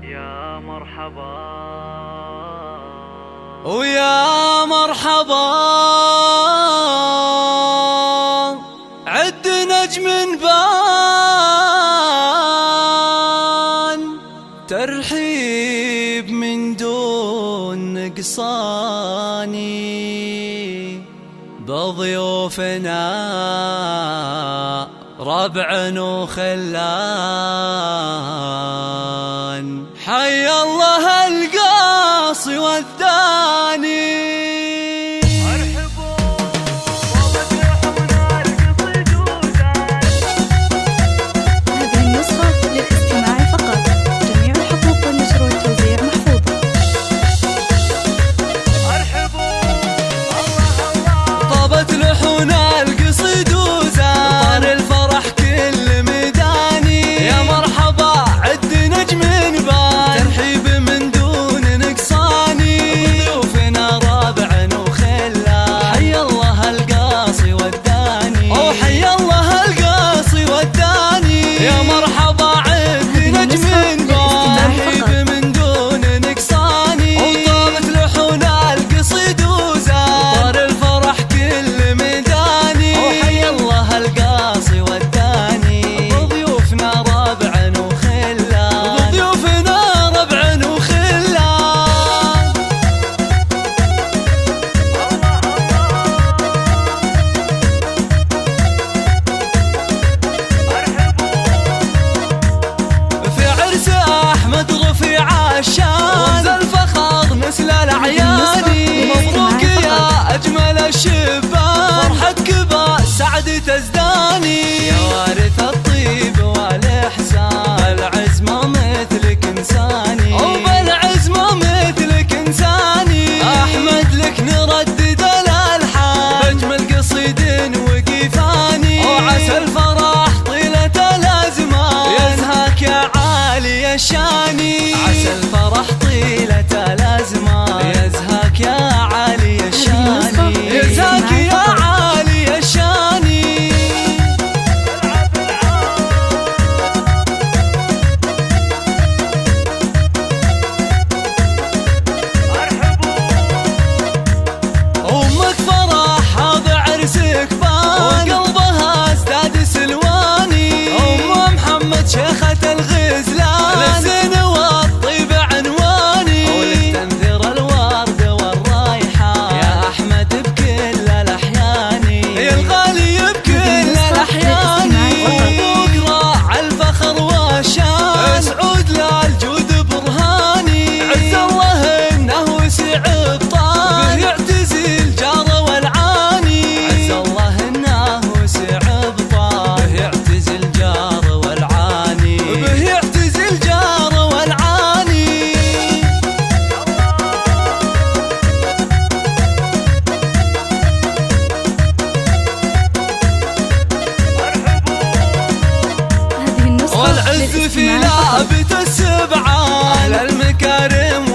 يا مرحبا ويا مرحبا عد نجم بان ترحيب من دون نقصاني بضيوفنا ربع وخلان حي الله القاصي والثاني رمز الفخر مثل الأعياني مبروك يا أجمل الشبان فرحتك بسعد تزداني يا وارث الطيب والإحسان بالعزمة مثلك إنساني وبالعزمة مثلك إنساني أحمد لك نردد الألحان بأجمل قصيد وقيفاني وعسى الفرح طيلة الأزمان يزهاك يا عالي الشاني عسى الفرح طيلة الأزمان يزهاك يا عالي الشاني يزهاك يا عالي الشاني أمك فرح هذا عرسك بان وقلبها ازداد سلواني أم محمد شيخة الغزلان والعز في لعبة السبعة أهل المكارم